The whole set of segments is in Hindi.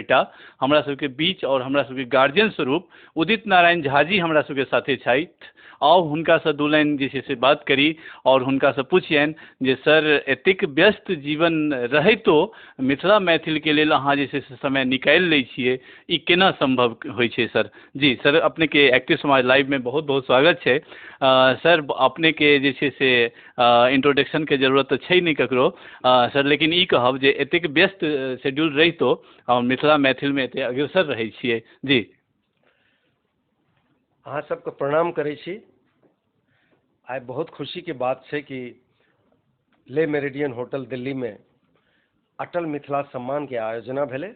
बेटा हमरा सबके बीच और हमरा सबके गार्जियन स्वरूप उदित नारायण झा जी हमरा सबके साथे छथि। आओ हुनका से दू लाइन जे छै से बात करी और हुनका से पूछियन जे सर एतेक व्यस्त जीवन रहितो मिथिला मैथिल के लेल अहाँ जे छै से समय निकालि लै छियै, ई केना संभव होइ छै सर? जी सर, अपने के एक्टिव समाज लाइव में बहुत बहुत स्वागत है। सर अपने के जे छै से इंट्रोडक्शन के जरूरत तो छै नहीं ककरो सर, लेकिन ई कहब जे एतेक व्यस्त शेड्यूल रहितो और मिथिला मैथिल में एते अग्रसर रहे छियै। जी अहाँ सबके प्रणाम करै छी। आइ बहुत खुशी के बात है कि ले मेरिडियन होटल दिल्ली में अटल मिथिला सम्मान के आयोजना भेले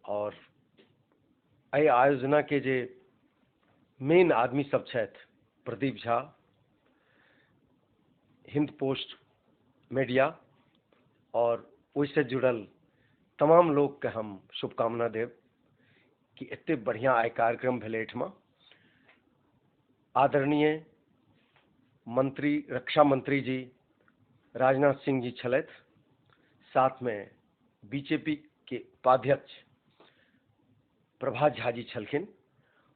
और एहि आयोजना के जे मेन आदमी सब छथि, प्रदीप झा, हिंद पोस्ट मीडिया और ओइसे जुड़ल तमाम लोग के हम शुभकामना देव कि एते बढ़िया आइ कार्यक्रम भेले। एठमा आदरणीय मंत्री, रक्षा मंत्री जी राजनाथ सिंह जी छलथि, साथ में बीजेपी के उपाध्यक्ष प्रभात झा जी छलखिन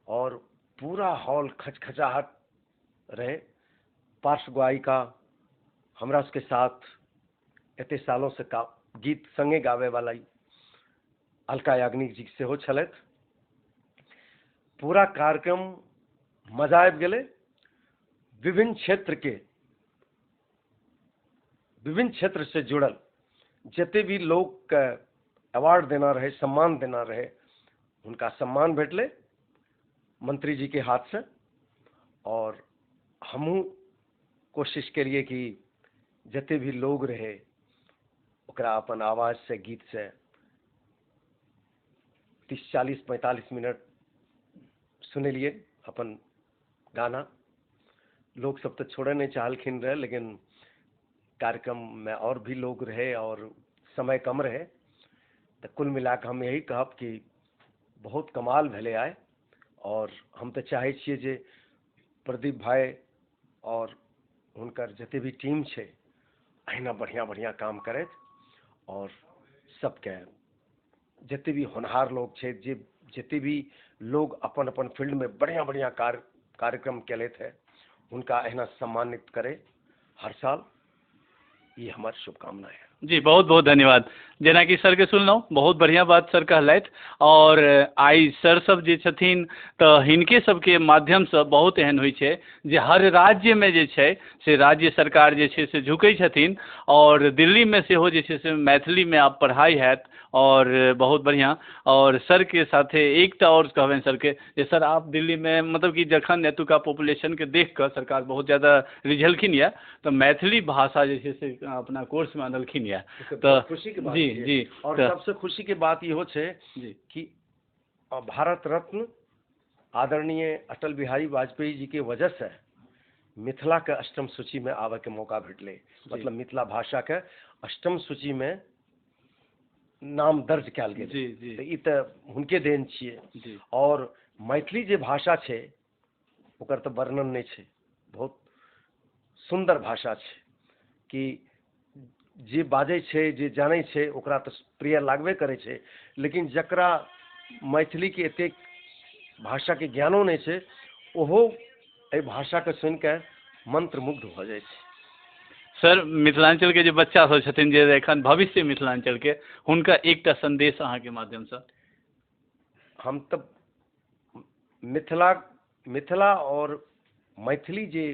और पूरा हॉल खचखचाहट रहे। पार्श्व गायिका हमरा के साथ एते सालों से गीत संगे गावे वाला अलका याग्निक जी सेहो छलथि। पूरा कार्यक्रम मजा आबि गेलै। विभिन्न क्षेत्र से जुड़ल जते भी लोग के अवार्ड देना रहे, सम्मान देना रहे, उनका सम्मान भेटले मंत्री जी के हाथ से। और हमहू कोशिश करिए कि जते भी लोग रहे ओकरा अपन आवाज से, गीत से 30, 40, 45 मिनट सुनलिए अपन गाना। लोग सब तो छोड़े नहीं चाहलखिन रहे, लेकिन कार्यक्रम में और भी लोग रहे और समय कम रहे, तो कुल मिला के हम यही कहब कि बहुत कमाल भेले आए। और हम तो चाहे छिए जे प्रदीप भाई और हुनकर जते भी टीम छे अहिना बढ़िया बढ़िया काम करे और सबके जते भी होनहार लोग छे, जते भी लोग अपन अपन फील्ड में बढ़िया बढ़िया कार्यक्रम केले थे, उनका अहिना सम्मानित करे हर साल। ये हमारी शुभकामना है। जी बहुत बहुत धन्यवाद। जेना कि सर के सुनलहुँ, बहुत बढ़िया बात सर कहलथि। और आई सर सब जे छथिन तो हिनके सबके माध्यम से बहुत एहन होइ छै जे हर राज्य में जे छै से राज्य सरकार जे छै से झुकै छथिन और दिल्ली में सेहो जे छै से मैथिली में आब पढ़ाई हैत और बहुत बढ़िया। और सर के साथे एकटा और कहबनि सर के जे सर आप दिल्ली में मतलब कि जखन एतुका पॉपुलेशन के देख कर सरकार बहुत ज़्यादा रिझलखिन है तो मैथिली भाषा जे छै से अपना कोर्स में आनलखिन है। तो खुशी की बात जी जी और सबसे खुशी की बात इहो छे कि भारत रत्न आदरणीय अटल बिहारी वाजपेयी जी के वजह से मिथिला के अष्टम सूची में आवे के मौका भेटले। मतलब मिथिला भाषा के अष्टम सूची में नाम दर्ज कयल गेलै। तो ई तो हुनके देन छिए। और मैथिली जे भाषा छे ओकर तो वर्णन नहीं छे, बहुत सुंदर भाषा छे कि जे बाजे छे, जे जाने छे ओकरा तो प्रिय लागबे करे छे, लेकिन जकरा मैथिली के एतेक भाषा के ज्ञानो नहीं छे ओहो ए भाषा के सुन के मंत्रमुग्ध हो जाए छे। सर मिथिलांचल के जो बच्चा सब छथिन जे एखन भविष्य मिथिलांचल के, हुनका एकटा संदेश अहाँ के माध्यम से। हम तब मिथिला और मैथिली जे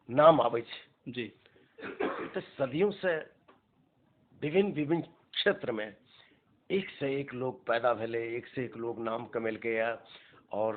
नाम आवे छे जी तो सदियों से विभिन्न विभिन्न क्षेत्र में एक से एक लोग पैदा भेले, एक से एक लोग नाम कमेलके। और